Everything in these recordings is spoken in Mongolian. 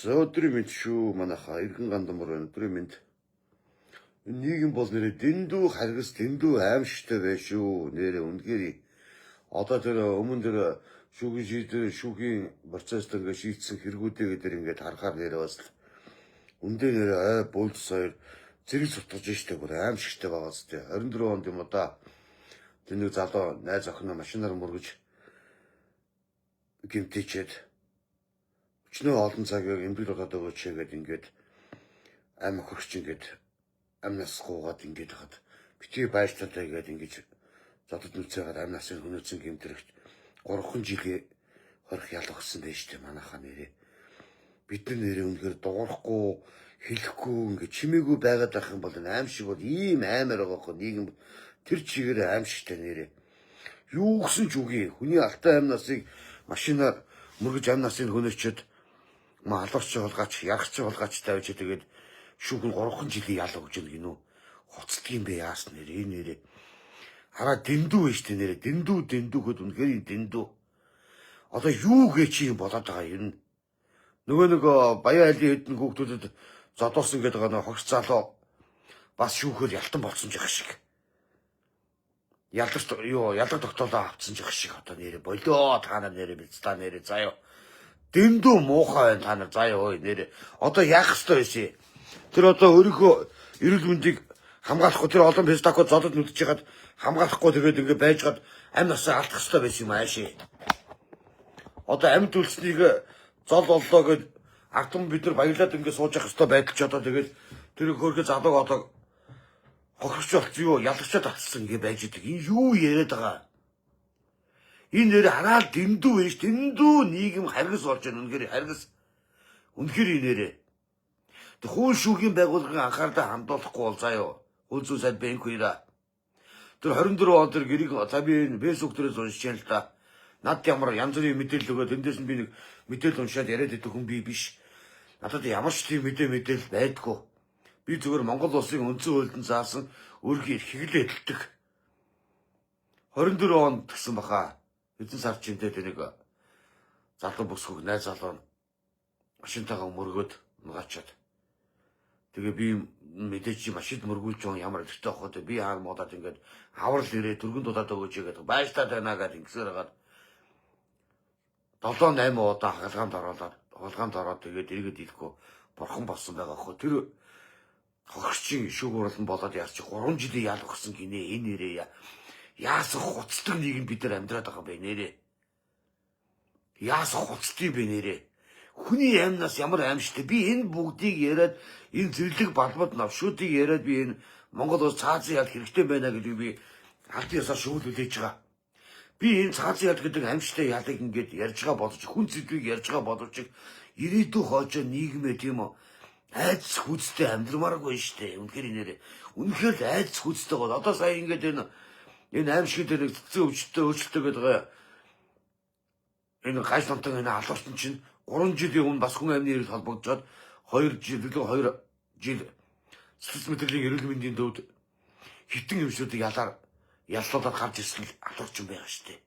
Өдрийн мэнд шүү манайха эргэн гандамар байна. Өдрийн мэнд. Энэ нийгэм бол нэрээ дэндүү харгас дэндүү аимшигтай bay шүү. Нэрээ үнэхээр одоо тэр өмнө тэр шүүхийн процесс дээр ингээд шийдсэн хэрэгүүдээ гэдэг ингээд харахаар нэрээ бас үндэ нэрээ буулд сая зэрэг сутгаж штэ бүр аимшигтай байгаа зү. 24 онд юм одоо тэр нэг залуу найз охиноо машинаар мөргөж гэмтээчээд өчнөө олон цагийг эмбэл болоод өгөөч гэдэг ингээд амь хөрч ингээд амнаас гуугаад ингээд хаад битгий байрталтай гэдэг ингэж зодод нүцээгээд амнаас хөнөөцөн гэмтрэгт 3 жилийн хорих ял өгсөн байж тээ манайхаа нэрээ бид нэрээ үнэхээр дуурахгүй хэлэхгүй ингээд чимээгүй байгаад байх юм бол аим шиг бол ийм аймаар байгаа хөө нийгэм тэр чигээр аимшигтай нэрээ юу гэсэн ч үгүй хүний алтай амнасыг машинаар мөргөж амнаас хөнөөчөд алуурч болгаач ярахч болгаач тавьж тэгээд шүүхэн 3 жилийн ял өгч гинөө хоцдг юм бэ яас нэрээ нэрээ хараа дэндүү байж тээ нэрээ дэндүүхэд үнэхээр дэндүү одоо юу гээ чи юм болоод байгаа юм нөгөө баяа айлын хэдэн хүүхдүүдэд зодоосон гэдэг байгаа хогц залуу бас шүүхээр ялтан болсон жих шиг ялдаг тогтоолоо авцсан жих шиг одоо нэрээ болоо та нар нэрээ биз та нэрээ заяа дэндүү муухай байна та нар заяа ой нэрээ одоо яах ёстой вэ тэр одоо өөрийнхөө эрүүл мэндийг хамгаалахгүй тэр олон пестако зодод нүдж яхад хамгаалахгүй тэгээд ингэ байж гад амь насаа алдах ёстой байсан юм ааши одоо амьд үлснийг зол боллоо гэд ардам бид нар баялаад ингэ сууж явах ёстой байдал ч одоо тэгээд тэр хөөрхө залууг одоо хохирч болчих юу ялагчаа татсан ингэ байж идэг энэ юу яриад байгаа энэ нэр хараад дэндүү байж дэндүү нийгэм харгас болж байна үнэхээр харгас үнэхээр нэрээ хүн шүүхийн байгууллагын анхаарлаа хандуулахгүй бол заяа хөл зүй сайд бэнк хоёраа тэр 24 он тэр гэрийг за би энэ фэйсбүүк дээрээс уншиж байна л да над ямар янз бүрийн мэдээлэл өгөөд эндээс нь би нэг мэдээлэл уншаад яриад идэх хүн би биш надад ямар ч тийм мэдээлэл байдгүй би зүгээр Монгол улсын үндсэн хуульд заасан өөрийн эрхийг л эдэлдэг 24 онд гэсэн баха эзэн сар чинтэй тэр нэг залуу бүсгүйг найз залуу машинтайгаа мөргөөд нугаачаад тэгээ би мэдээч машин мөргүүлж байгаа ямар ихтэй авах вэ би хаан модад ингээд аврал ирээ түргэн дудаад өгөөч гэдэг байштай тайнаа гэдэг ингэсээр хагаад 7-8 удаа хаалгаанд ороод тэгээд эргээд идэхгүй бурхан болсон байгаа хөө тэр хогчийн шүүх уралдан болоод яарч 3 жилийн ял өгсөн гинэ энэ нэрээ яасан хуцдаг нийгэм бид нар амьдраад байгаа юм бэ нэрээ яасан хуцдаг юм бэ нэрээ хүний амнаас ямар аимшигтэй би энэ бүгдийг яриад энэ зэрлэг балбад навшуудыг яриад би энэ Монгол улс цаазын ял хэрэгтэй байна гэдэг би аль ясаар шүүлүүлж байгаа би энэ цаазын ял гэдэг аимшигтай ялыг ингээд ярьж байгаа бодож хүн зэдвийг ярьж байгаа бодож ирээдүйн хоочоо нийгмээ тийм үү айц хүчтэй амьдрмааргүй штэ үнэхээр нэрээ үнэхээр л айц хүчтэй бол одоо сая ингээд энэ аимшиг дээр цэцэн өвчтөй өөрчлөлтөө гэдэг энэ гайш нутаг энэ алуурчин чинь 3 жилийн өмнө бас хүн амны эрүүл холбогдоод 2 жил сэтгэл мэдрэлийн эрүүл мэндийн төвд хитэн эмчүүдийг яллуулаад гарч ирсэн алуурчин байгаа штэ.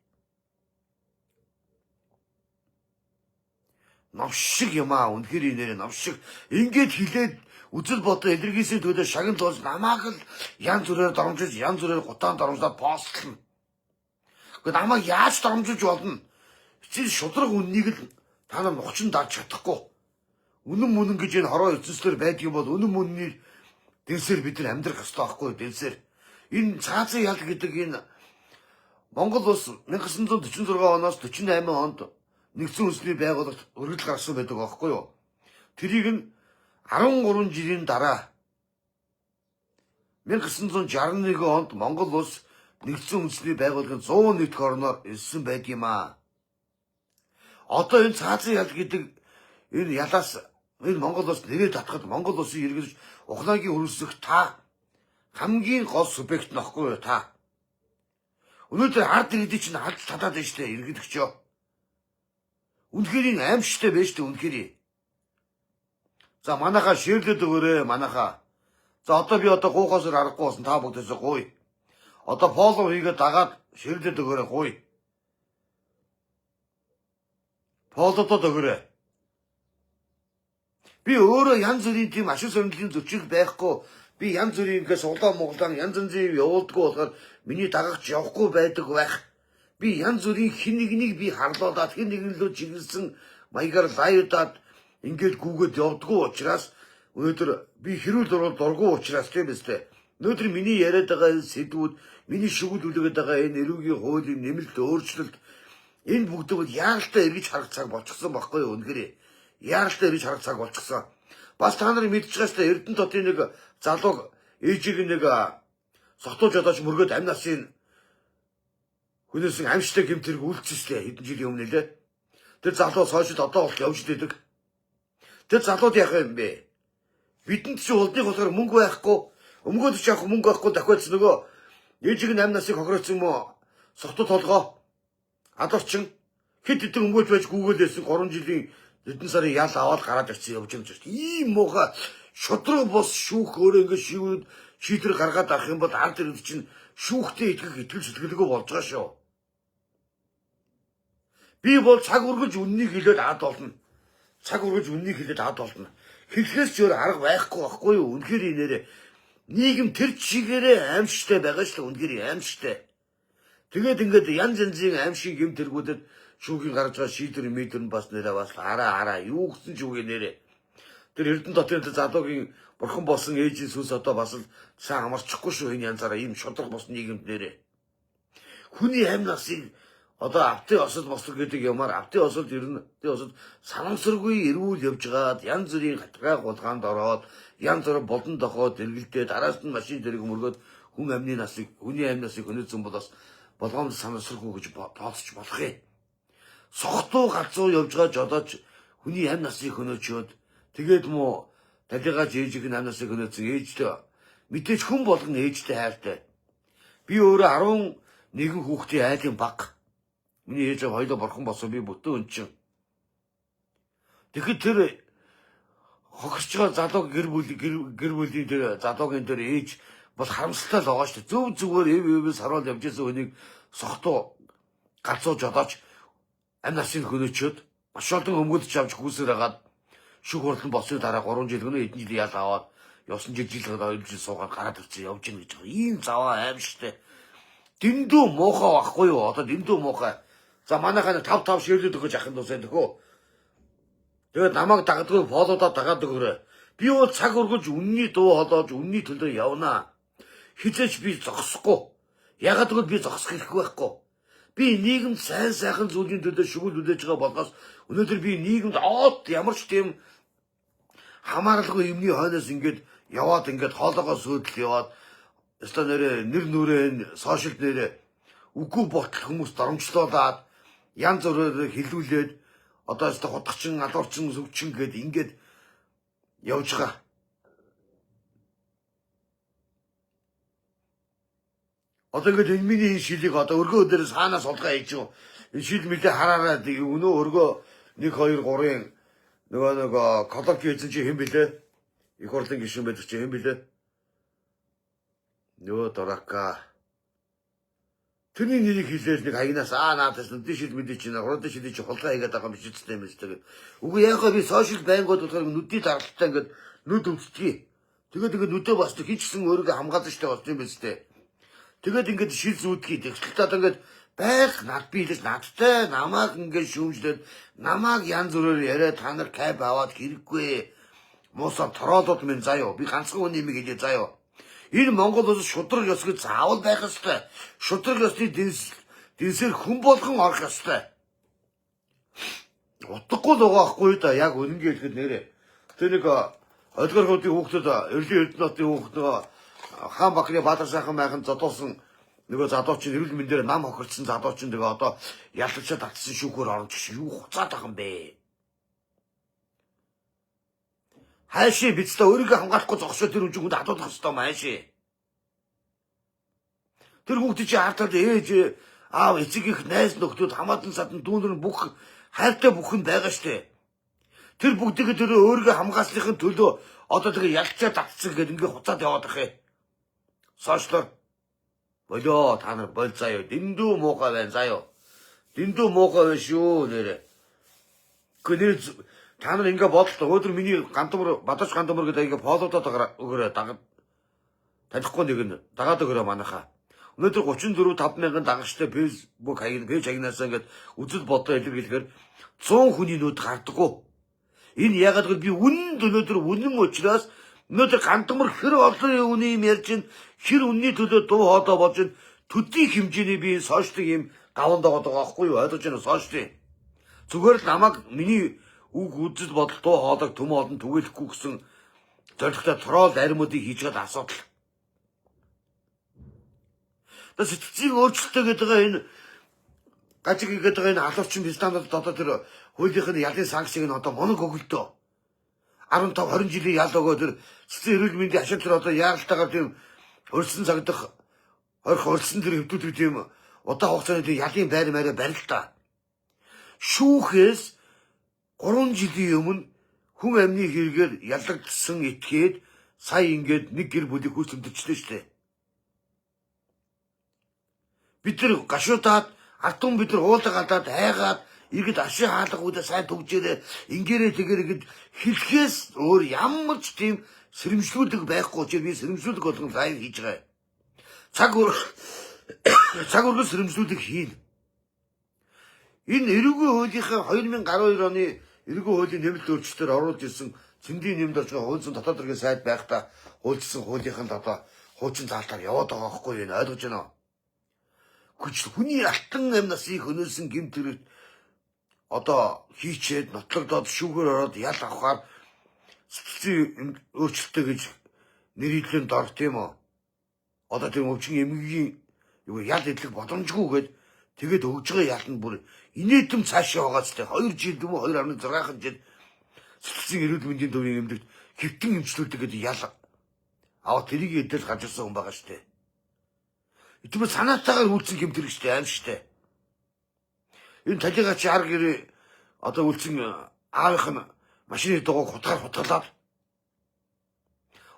Навшиг юм аа үнэхээр нэрээ навшиг ингээд хилээд үзэл бодоо элэргийсийн төлөө шагнал болж намааг л янз бүрээр дормжиж янз бүрээр гутаан дормжлоод постлно. Гэхдээ намайг яаж дормжиж болно? Чи шудраг үннийг л та нар нухчин дарж чадахгүй. Үнэн мөнэн гэж энэ хороо эцэслэр байдаг юм бол үнэн мөнний дэнсээр бид нар амьдрах ёстой байхгүй дэнсээр. Энэ цаазын ял гэдэг энэ Монгол улс 1946 оноос 48 онд нэгдсэн үндэсний байгууллагт өргөдөл гаргасан байдаг байхгүй юу? Тэрийг нь 13 жилийн дараа 1961 онд Монгол улс нэгдсэн үндэсний байгууллагын 100 нийт орноор элсэн байдаг юм аа. Одоо энэ цаазын ял гэдэг энэ ялаас энэ Монгол улс нэрээ татхад Монгол улсын иргэнш ухлаагийн өрөөсөх та хамгийн гол субъект нөхгүй юу та. Өнөөдөр ард иргэдийн чинь халд татаад байна штэ иргэдэгчөө. Үнэхээр энэ аимшигтай байж штэ үнэхээр. За манайхаа ширлээд өгөөрэй манайхаа. За одоо би гуйхаас аргагүй болсон та бүгдээс гуй. Одоо фоллоу хийгээд дагаад ширлээд өгөөрэй гуй. Фоллоудод өгөөрэй. Би өөрөө янз бүрийн тийм ашиг сонирхлын зөрчил байхгүй. Би янз бүрийн ингээд суглаа Монголын янз янзын явуулдаггүй болохоор миний дагагч явахгүй байдаг байх. Би янз бүрийн хин нэгнийг би харлуулаад хин нэгэн лөө чиглэсэн маягаар лайвдаад ингээд гүгээд явдаггүй учраас өнөөдөр би хэрүүл дургу учраас тийм үстэй. Өнөөдөр миний яриад байгаа сэдвүүд, миний шүглүүлгээд байгаа энэ эрүүгийн хуулийн нэмэлт өөрчлөлт энэ бүгд бол яаралтай эргэж харах цаг болчихсон байхгүй юу үнэхээр. Яаралтай эргэж харах цаг болчихсон. Бас та нар мэдчихэж байгаа шүү дээ. Эрдэнэ хотын нэг залуу ээжийг нэг сохтууж одооч мөргөд амь насын хүнээсэн амьжтай гэмтэрэг үйлцсэн шүү дээ. Хэдэн жилийн өмнө лээ. Тэр залуу сошиал одоо бол явж дэдэг. Тэр залууд яах юм бэ? Бидэнд чи улдыг болохоор мөнгө байхгүй, өмгөөд ч яах мөнгө байхгүй дахиад нөгөө ээжийг нь амь насыг хохирооцсон юм уу? Сохтууд толгоо адавчин хэд хэдэн өмгөөж байж гүгээлсэн 3 жилийн эдэн сарын ял аваад гараад ирсэн явж юм шүү дээ. Ийм муухай шудраг бос шүүх өөрөө ингэ шийдвэр гаргаад авах юм бол ард иргэд чинь шүүхтэй итгэл сэтгэлгүй болж байгаа шүү. Би бол цаг үргэлж үннийг хэлээд ад болно. Цаг үргэлж үннийг хэлээд ад болно. Хэлхээс ч өөр арга байхгүй юу? Үнэхээр нэрээ нийгэм тэр чигээрээ аимшигтай байгаа шүү дээ. Үнэхээр аимшигтай. Тэгээд ингээд янз янзын аимшиг юм тэргүүдэд шүүхийн гарч байгаа шийдвэр мэдэр нь бас нэрээ бас араа юу гэсэн ч үгүй нэрээ. Тэр Эрдэнэ дотын залуугийн бурхан болсон ээжийн сүнс одоо бас сайн амарчихгүй шүү энэ янзаараа ийм шудраг бос нийгэмд нэрээ. Хүний амь насыг одоо автын осол бослог гэдэг юмар автын осолд ирнэ. Автын осолд санамсаргүй эрүүл явж гаад янз бүрийн хатгаа гулгаанд ороод янз бүр болон дохоод эргэлдээд араас нь машин дэрэг мөргөөд хүний амь насыг хөнөөцөн бол бас болгоомд санамсаргүй гэж тооцож болох юм. Сохтуу галзуу явж байгаа жолооч хүний амь насыг хөнөөчөөд тэгээд муу талигаж ээжийг нь амь насыг хөнөөцөн ээжтэй мэдээж хүн болгон ээжтэй хайртай. Би өөрөө 11 хүүхдийн айлын баг. Миний ээж хоёулаа бурхан болсон би бүтэн өнчин. Тэгэхэд тэр хохирч байгаа залуу гэр бүлийн тэр залуугийн тэр ээж бол харамсалтай л байгаа шүү дээ. Зүгээр эвээс харуул явж байсан хүнийг сохтуу галзуу жолооч амь насыг хөнөөчөөд маш олон өмгөлж авч хүүсээр хагаад шүүх хурлан болсны дараа 3 жил гэнэ эдэн жил ял аваад явсан жил 2 жил суугаад гараад ирсэн явж гин гэж байгаа. Ийм заваа аимшигтай. Дэндүү муухай байхгүй юу? Одоо дэндүү муухай. За манайхаа 5 ширлээд өгөж ахын тусаа нөхөө. Тэгээд намайг дагдгүй фоллоудаа дагаад өгөөрэй. Би бол цаг үргэлж үнний дуу холоож үнний төлөө явнаа. Хизээч би зогсохгүй. Ягаад гэвэл би зогсох хэрэггүй байхгүй. Би нийгэмд сайхан зүйлийн төлөө шүглүүлж байгаа болохоос өнөөдөр би нийгэмд ямар ч тийм хамааралгүй юмны хойноос ингээд яваад ингээд хоолоогоо сүйдэл яваад өстой нэр нүрээ сошиал нэрээ үгүй болтол хүмүүс дарамжлуулаад янз бүрээр хилүүлээд одоо өстой хутгачин алуурчин сүвчин гээд ингээд явж байгаа. Одоо ингээд энэ миний шилийг одоо өргөө дээр саанаас олгоо хийж юу. Энэ шил мэлээ хараараа өнөө өргөө 1 2 3-ын нөгөө колонки хийсэн чи хэн блэ? Их хурлын гишүүн байдаг чи хэн блэ? Нөгөө дорака. Тэрний нэрийг хэлээл нэг хаягнаас наадаас нүдэн шил мэдээ чи хурдан шилээ чи хулгай хийгээд байгаа юм биш үстэй юм шүү дээ. Үгүй яахаа би сошиал байнгууд болохоор нүдний даралттай ингээд нүд өвчтгий. Тэгээд ингээд нүдээ босдог хийчихсэн өөрийгөө хамгаалж штэ болсон юм биш үү? Тэгээд ингээд шил зүүдгий тэгсэлтээд ингээд байх над биелж надтай намайг ингээд шүүмжлээд намайг янз бүрээр яриад та нар кайп аваад хэрэггүй. Муусаа тороолууд минь заяа. Би ганцхан хүн юм хэлээ заяа. Энэ Монгол улс шудраг ёс гэж заавал байх ёстой. Шудраг ёсны дэнсээр хүн болгон орох ёстой. Утгагүй л байгаа хгүй да яг үнэнгээ хэлэхэд нэрээ. Тэр нэг олигор хотын хүүхдүүд Эрлийн Эрдэнэтийн хүүхд хаан Бакны Баатар сайхан майхан зодуулсан нөгөө залууч эрүүл мэндээр нам хохирцсан залууч тэгээ одоо ялцчаа татсан шүүхөөр орж юу хуцаад байгаа юм бэ? Хайши бидтэй өөрийгөө хамгаалахгүй зогсоо тэр үжиг хүнд хадуулах хэрэгтэй юм хайши. Тэр хүүхдээ чи хартаад ээж аав эцэг их найз нөхдүүд хамаатан садан дүүнэр бүх хайртай бүхэн байгаа штэ. Тэр бүгдийг тэр өөрийгөө хамгаалсныхын төлөө одоо тэгээ ялцчаа татсан гэдэг ингээ хуцаад яваад ах юм. Соочлоор болоо та нар бол заяа дэндүү муухай байна заяа. Дэндүү муухай байна шүү нэрэ. Гэнэ Та нар ингээ бодлоо. Өдөр миний гандамар бадаж гандамар гэдэг ингээ фоллодоод өгөөрэй. Танихгүй нэг нь дагаад өгөөрэй манайхаа. Өнөөдөр 34 5,000 дагагчтай Facebook пэйж хагнасаа ингээд үзэл бодлоо илэрхийлэхээр 100 хүний нүд гардаггүй. Энэ ягаад гэвэл би үнэнд өнөөдөр үнэн учраас өнөөдөр гандамар хэр олон үний юм ярьж ин хэр үнний төлөө дуу хоолой болж ин төдий хэмжээний би сошиалын юм гаванд байгаа байхгүй юу? Ойлгож байна сошиалын. Зүгээр л намайг миний үг үзэл бодол дуу хоолойг төм олон түгээлэхгүй гэсэн зорилготой тролл аримуудыг хийж гад асуудал. Сэтгцийн өөрчлөлтөө гэдэг энэ гажиг гэдэг энэ алуурчин стандарт одоо тэр хуулийнхын ялын санкцийг нь одоо моног өгөлтөө 15 20 жилийн ял өгөө тэр цэцэн эрүүл мэндийн ашиг тэр одоо яаралтайгаар тийм өрсөн цагдах орхилсон тэр хэвдүүд тийм удаан хугацааны тийм ялын байр маараа барил та. Шүүхээс 3 жилийн өмнө хүн амны хэрэгээр ялагдсан этгээд сая ингээд нэг гэр бүлийг хүсэмдэрчлээ штэ. Бид нар гашуудаад артун бид нар уулаг алдаад хайгаад иргэд ашиг хаалга үдэ сайн төгжээрээ ингээрээ тэгэрэ гэд хэлхээс өөр ямар ч тийм сэрэмжлүүлэг байхгүй ч би сэрэмжлүүлэг болгон лайв хийж байгаа. Цаг үргэлж сэрэмжлүүлэг хийн. Энэ эрүүгийн хуулийнхаа 2012 оны эрүүгийн хуулийн нэмэлт өөрчлөлтөөр оруулж ирсэн цэндийн нэмд орж байгаа хууль зүйн дотоод хэргийн сайд байхдаа хуульчсан хуулийнхын одоо хуучин заалтаар яваад байгаа байхгүй юу? Ойлгож байна уу? Хүний алтан амнасыг хөнөөсөн гэмт хэрэг одоо хийчээд нотлогдоод шүүгээр ороод ял авахаар сэтгцийн өөрчлөлтөө гэж нэрийдлэн дор тийм үү? Одоо тийм өвчин эмгэгийн ял идэх боломжгүйгээд тэгээд өгж байгаа ял нь бүр инээдэм цаашаа байгаа ч тийм 2 жил юм уу 2.6 жил сэтгцийн эрүүл мэндийн төвийн эмнэлэгт хэвтэн эмчлүүлдэг гэдэг ял тэрийг эдэл гарч ирсэн хүн байгаа шүү дээ. Итгэв санаатаагаар үйлцэн гэмт хэрэгчтэй аим штэ. Энэ талигач арга гэрээ одоо үйлцэн аавынх нь машины дугааг хутгалаад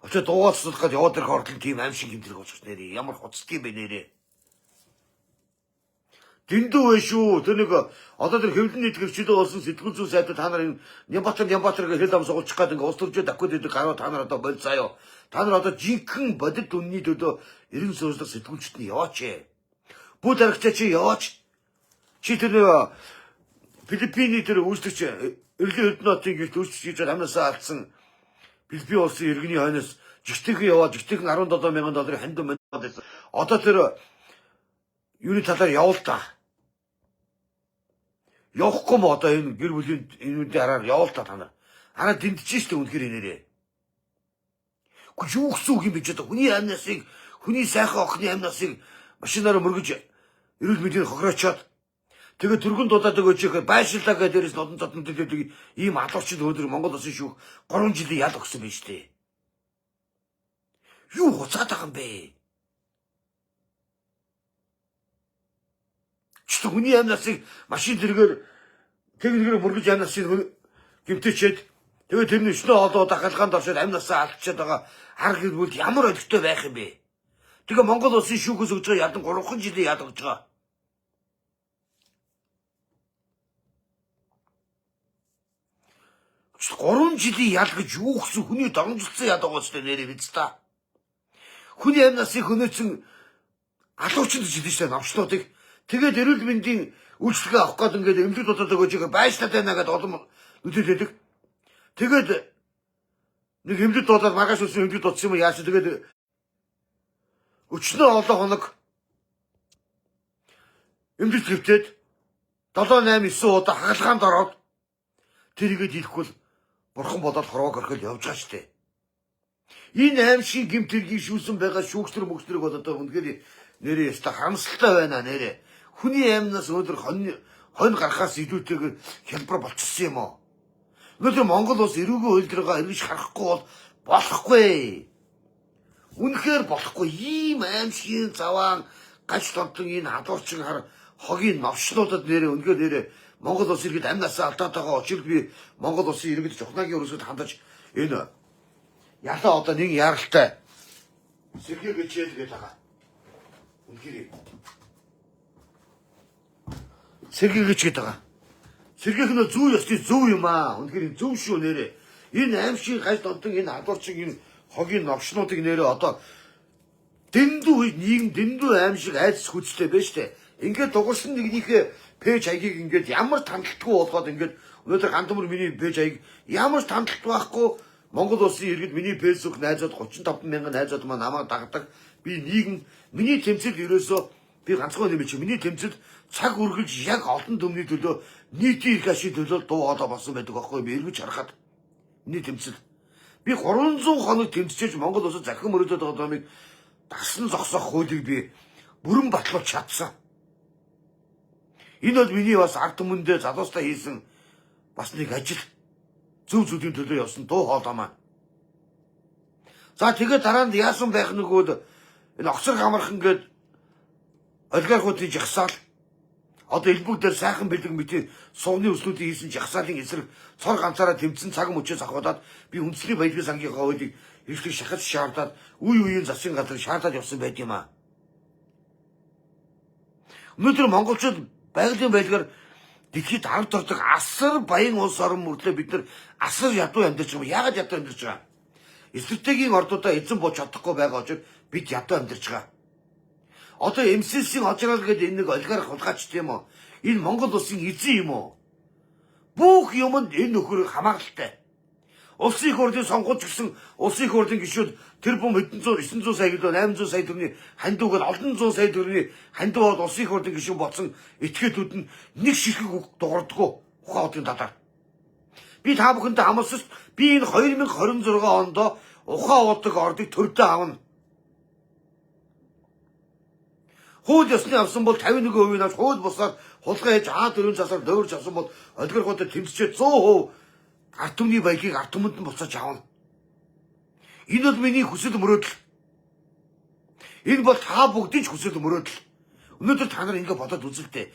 очоод дуугаалцуулах гээд яваад ирэх ордлын тийм аим шиг гэмт хэрэг болж байна нэрээ. Ямар хуцдгийг бэ нэрээ. Дэндүү вэ шүү. Тэр нэг одоо тэр хэвлэн нийтгэгчдээ болсон сэтгүүл зүйн сайдад та нар Нямбатар гэх хэл ам суулчих гээд ингээ ус төржөө давхад идэг гараа та нар одоо болцааяа. Та нар одоо жинхэнэ бодит үнний төлөө эрен суурьлах сэтгүүлчд нь яваач ээ. Бүл аргач чи яваач. Чи тэр Филиппиний тэр үйлчлэгч эрлийн хөдөлнөтийн гэрт үйлчлэж хийж амнасаа алдсан Филиппин улсын иргэний хойноос жигтэйхэн яваад жигтэйхэн $17,000 ханд мандаад байсан. Одоо тэр юуны талаар явуул та. Явахгүй мо одоо энэ гэр бүлийн энүүдийн хараар явуул та нар. Хараа дэндэж штэ үнэхээр нэрээ. Юу гэсэн үг юм бэ ч одоо хүний амнасыг хүний сайхан охины амнасыг машинаараа мөргөж эрүүл мэндийн хохироочоод тэгээд түргэн дулаад өгөөч гэхээр байшиллаа гэдэг дээрээс нодон цодон төлөдөг ийм алуурчид өдөр Монгол улсын шүүх 3 жилийн ял өгсөн байж тээ. Юу хуцаад байгаа юм бэ? Чи хүний амнасыг машин зэрэгээр техникээр мөргөж амнасыг гэмтээчээд тэгээд тэрний өчнөө хоолоо дахалгаанд оршоод амнасаа алдчихад байгаа арга гэр бүл ямар олигтой байх юм бэ? Тэгээ Монгол улсын шүүхээс өгж байгаа ялан 3 жилийн ял өгж байгаа. Чи 3 жилийн ял гэж юу гэсэн хүний дормжилсан ял байгаа ч нэрээ биз та. Хүний амнасыг хөнөөцөн алуурчид гэж хэлсэн намчнуудыг тэгээд эрүүл мэндийн үйлчлэгээ авах гээд ингээд эмнэлэг дутаад өгөөж байгаа байштай байна гэдэг олон үдэлээдэг. Тэгээд нэг эмнэлэг дуудаад маргааш үсэн эмнэлэг дутсан юм яаж тэгээд өчнөө олон хоног эмнэлэг хэвтээд 7 8 9 удаа хагалгаанд ороод тэрийгэд хийхгүй бурхан болоод хорвоог орхил явж байгаа штэ. Энэ аим шиг гэмт хэргийг шүүсэн байгаа шүүгчдэр мөгчдрэг бол одоо үнэхээр нэрээ яста харамсалтай байна нэрээ. Хүний амнаас өнөөдөр хонь гарахаас илүүтэйгээр хялбар болчихсон юм уу? Өнөөдөр Монгол улс эрүүгийн хууль дээрээ эргэж харахгүй бол болохгүй. Үнэхээр болохгүй. Ийм аимшигын заваан гаж тодон энэ хадуурчин хогийн новшлуудад нэрээ үнэхээр нэрээ Монгол улс иргэд амнасаа алдаад байгаа учраас би Монгол улсын иргэд Жухнагийн өрөөсөд хандаж энэ ялаа одоо нэг яралтай сэргээ гэчээл гээд байгаа. Үнэхээр сэргээ гэж гээд байгаа. Сэргээх нь зөв ёсны зөв юм аа. Үнэхээр зөв шүү нэрээ. Энэ аимшиг гаж донтон энэ адуурчиг энэ хогийн новшнуудыг нэрээ одоо дэндүү нийгэм дэндүү аимшиг айц хүчтэй байж тээ. Ингээд дугуулсан нэгнийхээ пэйж хаягийг ингээд ямар тандалтгүй болгоод ингээд өнөөдөр гандамар миний пэйж хаяг ямар тандалт байхгүй Монгол улсын иргэд миний фэйсбુક найзууд 35 мянган найзууд маань намайг дагдаг. Би нийгэм миний тэмцэл ерөөсөө би ганцхан юм чи миний тэмцэл цаг үргэлж яг олон төмний төлөө нийтийн эрх ашиг төлөө дуу хоолой болсон байдаг аахгүй би эргэж харахад миний тэмцэл би 300 хоног тэмцэж Монгол улсад захин мөрөдөд байгаа юмыг дасан зогсоох хуулийг би бүрэн батлуулж чадсан. Энэ бол миний бас ард түмэндээ залуустаа хийсэн бас нэг ажил зөв зүйлийн төлөө явсан дуу хоолой маань. За тэгээд дараа нь яасан байх нэгүүд энэ огцор хамархан гээд олигархуудын жагсаал одоо элбэг дээр сайхан бэлэг мэтийн сувны өснүүдийн хийсэн жагсаалын эсрэг цор ганцаараа тэмцэн цаг мөчөөс ахуулаад би үндэсний баялагын сангийн хуулийг эрхлэг шахаж шаардаад үе үеийн засгийн газар шаардаад явсан байт юм аа. Өнөөдөр монголчууд байгалийн байлгаар дэлхийд ард ордог асар баян улс орон мөрлөө бид нар асар ядуу амьдарч байгаа. Яагаад ядуу амьдарч байгаа? Стратегийн ордуудаа эзэн болж чадахгүй байгаа учраас бид ядуу амьдарч байгаа. Одоо МСС-ийн хожрол гэдэг энэ нэг олигарх хулгайч тийм үү? Энэ Монгол улсын эзэн юм уу? Бүх юмд энэ нөхөр хамааралтай. Улсын их хурлын сонгуульч гэсэн улсын их хурлын гишүүд тэр бум хэдэн зуун 900 сая гэлөө 800 сая төгрөгийн хандуугаар олон зуун сая төгрөгийн хандуу бол улсын их хурлын гишүүн болсон этгээдүүд нь нэг ширхэг дуурдаггүй ухаан хотын татаар. Би та бүхэндээ амласч би энэ 2026 онд ухаан удаг ордыг төрдөө авна. Хууль ёсны авсан бол 51% авч хууль бусаар хулгай хийж А4 засаар дөрж авсан бол олигархуудад тэмцчээ 100% ард түмний баягийг ард түмэнд нь буцааж авна. Энэ бол миний хүсэл мөрөөдөл. Энэ бол та бүгдийн ч хүсэл мөрөөдөл. Өнөөдөр та нар ингэ бодоод үзэлтэй.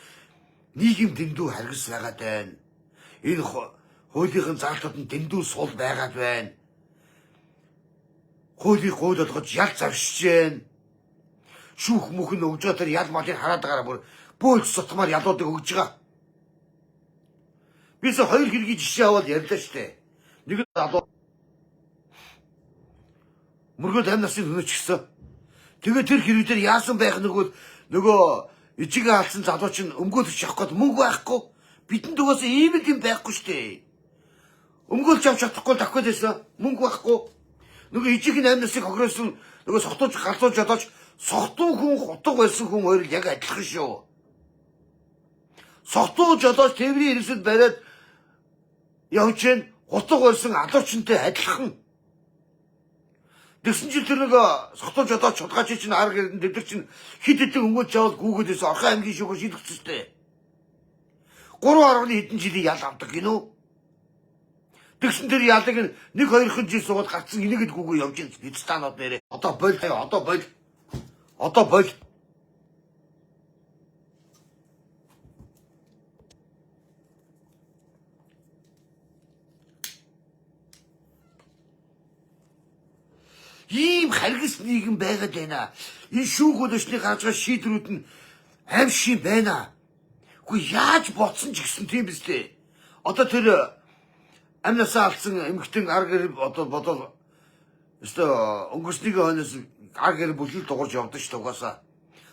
Нийгэм дэндүү харгас байгаад байна. Энэ хуулийн заалтууд нь дэндүү сул байгаад байна. Хуулийг гуйл болгож ял завшиж байна. Шүүх мөх нь өгж байгаа тэр ял малыг хараад байгаараа бөөлж сутмаар ялуудыг өгж байгаа. Бис хоёр хэргийн жишээ аваад ярьлаа штэ. Нэг залуу мөргөд амь насны өнөөч гисэн. Тэгээд тэр хэрэг дээр яасан байх нөгөө ижигээ алдсан залуу чинь өмгөөлж явах гээд мөнгө байхгүй. Бидэнд угаасаа ийм юм байхгүй штэ. Өмгөөлж авч чадахгүй давхад байсан мөнгө байхгүй. Нөгөө ижигийн амь насныг хохироосон нөгөө сохтууж галзууж жодооч сохтуу хүн хутга байсан хүн хоёр яг адилхан шүү. Сохтуу жодооч тээврийн хэрэгсэд бариад явж гэн хутга байсан алуучнтай адилхан. Тэгсэн чинь тэр нэг сохтуу жодооч чулгаач чинь арга гэрдэн тэд чинь хид хидэн өнгөж жавал гүүгөөдөөс орхон аймгийн шүүхөөр шийдэгчтэй. 3 хэдэн жилийн ял авдаг гинөө. Тэгсэн тэр ялыг нэг хоёрхан жил суугаад гарцсан энийгэд гүүгөө явж гин Пакистанууд нэрээ. Одоо боль. Ийм харгас нийгэм байгаад байна. Энэ шүүхүүд өчний гарч байгаа шийдвэрүүд нь аимшиг байна. Үгүй яаж бодсон ч гэсэн тийм биз дээ. Одоо тэр амнасаа алдсан эмэгтэй арга гэр одоо бодол өстө өнгөрсний хойноос арга гэр бүлэл дуурж явдаг ш тугаасаа.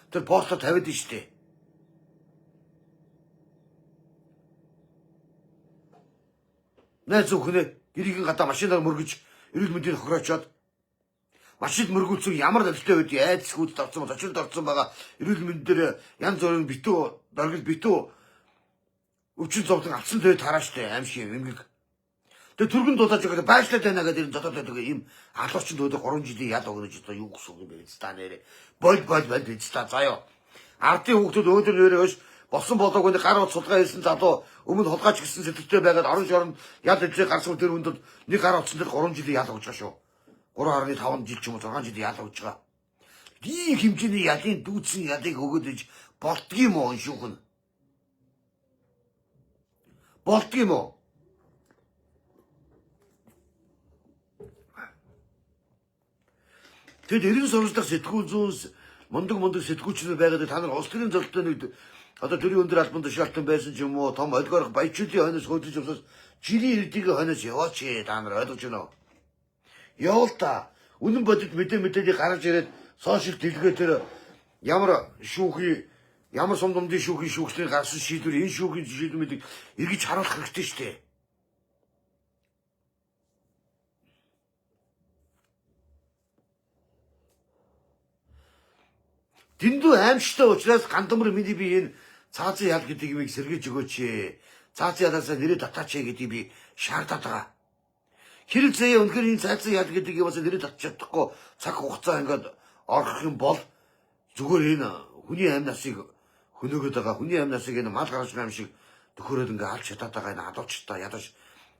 Тэр постоо тавиад штэ. Найз зөвхөн гэрийн гадаа машинаар мөргөж эрүүл мэндийг хохироочоод машин мөргүүлсэн ямар нөлөөтэй байдгийг айдас хүүдд орсон бол очилд орсон байгаа эрүүл мэнд дээр янз бүрийн битүү өвчин зовлон авсан дээр тарааштай аимшиг эмгэг. Тэгээ түргэн дулааж байгаа байшлаад байна гэдэг энэ зодоод байдаг ийм алуурчин дөөдө 3 жилийн ял өгнөж одоо юу гэсэн юм бэ ста нэрэ. Боль ста заяа. Ардын хүүхдүүд өөдөр нэрээ өш болсон болоогүй гар ут сулгаа хэлсэн залуу өмнө хулгайч гисэн сэтгэлтэй байгаад орон шоронд ял хэлээ гарсан тэр хүнд нэг гар утсан дээр 3 жилийн ял өгж байгаа шүү. 3.5 жил ч юм уу 6 жилийн ял өгж байгаа. Ийм хэмжээний ялын дүүцэн ялыг өгөөд иж болдгийм уу энэ шүүх нь? Болдгийм уу? Тэгэд эрен сурвалжлах сэтгүүл зүүнс мундаг сэтгүүлчнэр байгаад та нар улс төрийн золтой нэг Одоо төрийн өндөр албан тушаалтан байсан ч юм уу, том олигарх баячуудын хойноос хөөдөж явсаас жирийн ирдийн хойноос яваач та нар ойлгож байна уу? Явал та. Үнэн бодит мэдээлэл гаргаж ирээд сошиал дэлгүүрээр ямар шүүхий, ямар сумдумдын шүүхний гарсан шийдвэр, энэ шүүхийн шийдвэрийг эргэж харуулах хэрэгтэй шүү дээ. Дэндүү аимшигтай учраас гандамар миний би энэ цаазын ял гэдэг юмыг сэргийж өгөөч. Цаазын ялаасаа нэрээ татаач гэдгийг би шаардаад байгаа. Хэрэг заяа үнэхээр энэ цаазын ял гэдэг юмас нэрээ татчих чадахгүй цаг хугацаа ингээд орох юм бол зүгээр энэ хүний амь насыг хөнөөгöd байгаа. Хүний амь насыг энэ мал гаргаж юм шиг төхөрөөд ингээд алж чадаад байгаа энэ адуучтай ядаж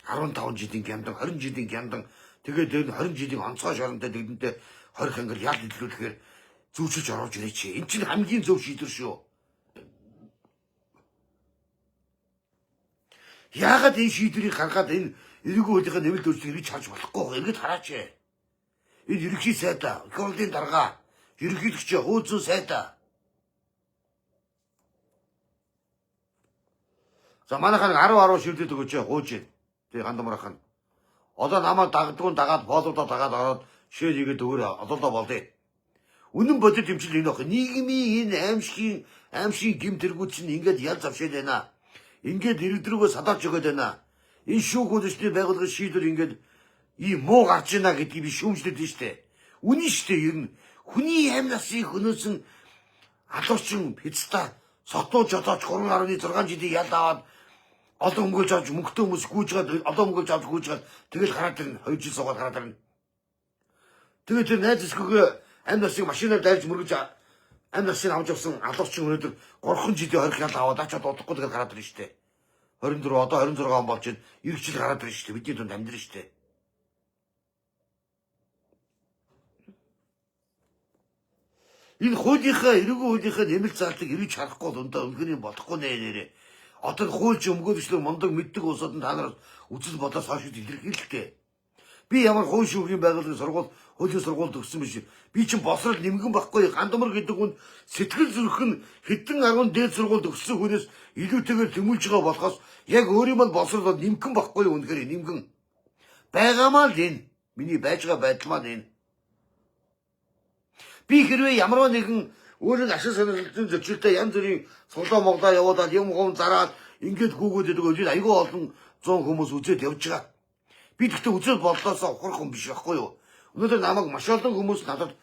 15 жилийн гямдан, 20 жилийн гямдан тэгээд энэ 20 жилийн онцгой шоронтой тэгдэнтэй 20 ангар ял дэлгүүлэхээр зүүчилж оруулж ирээч. Энд чинь хамгийн зөв шийдвэр шүү. Яагаад энэ шийдвэрийг гаргаад энэ эрэгүү хуулийнхаа нэмэлт өөрчлөлт эргэж харж болохгүй эргэж хараач. Энэ ерөнхий сайдаа, Георгийн дарга, ерөнхийлөгч хууль зүйн сайдаа. За манайхаа 10 шилдэд өгөөч хууж. Тэг гандамрахын. Одоо намайг дагдгүй дагаад боолуудаа дагаад ороод шээ хийгээд өгөөрэй. Одоодоо болдё. Үнэн бодит хэмжил энэ баг. Нийгмийн энэ аимшиг гим тэргүүт чинь ингээд ял завшаад байна. Ингээд иргэдрүүгөө садааж өгöd байна. Энэ шүүх үйлчлийн байгууллагын шийдвэр ингээд ийм муу гарч ийна гэдгийг би шүүмжлээд байна штэ. Үнэн штэ ер нь хүний амь насыг хөнөөсөн алуучин пицта сотууж одооч 3.6 жилийн ял аваад олон өмгөлж авч мөнгөтэй хүмүүс гүйжгээд одоо өмгөлж авч гүйжгээд тэгэл хараад ирнэ 2 жил суугаад хараад ирнэ. Тэгээд тэр найз эсгүүгээ амь насыг машинаар дайрж мөргөж амь насыг авч явсан алуурчин өнөөдөр 3 жилийн хорих ял аваад ачаад удахгүй тэгэл гараад ирнэ штэ. 24 одоо 26 он болж байна. 9 жил гараад ирнэ штэ. Бидний дунд амьдрын штэ. Энэ хуулийнхаа эрэгүү хуулийнхаа нэмэлт заалтыг эргэж харахгүй бол өндөө өнгөний болохгүй нэрээ. Одоо хуульч өмгөөлчлөг мондог мэддэг улсууд нь та нар үзэл бодоос хойш илэрхийлэлтэй. Би ямар хууль шүүхийн байгууллагын сургууль, хуулийн сургууль төгссөн биш. Би чинь босрол нэмгэн байхгүй гандамар гэдэг хүн сэтгэл зүрх нь хэдэн 10 дээд сургууль төгссөн хүнээс илүүтэйгээр тэмүүлж байгаа болохоос яг өөрийн мал босрол нэмгэн байхгүй үнэхээр нэмгэн. Байгаамаа л энэ. Миний байж байгаа байдал маань энэ. Би хэрвээ ямарваа нэгэн өөрийн ашиг сонирхлын зөрчилтэй янз бүрийн цуглаа моглаа явуулаад юм гом зараад ингээд гүгөөд өгөөд айгүй олон 100 хүмүүс үзээд явж байгаа. Би тэгтээ үзэл бодлоосоо ухрах хүн биш байхгүй юу? Өнөөдөр намайг маш олон хүмүүс надад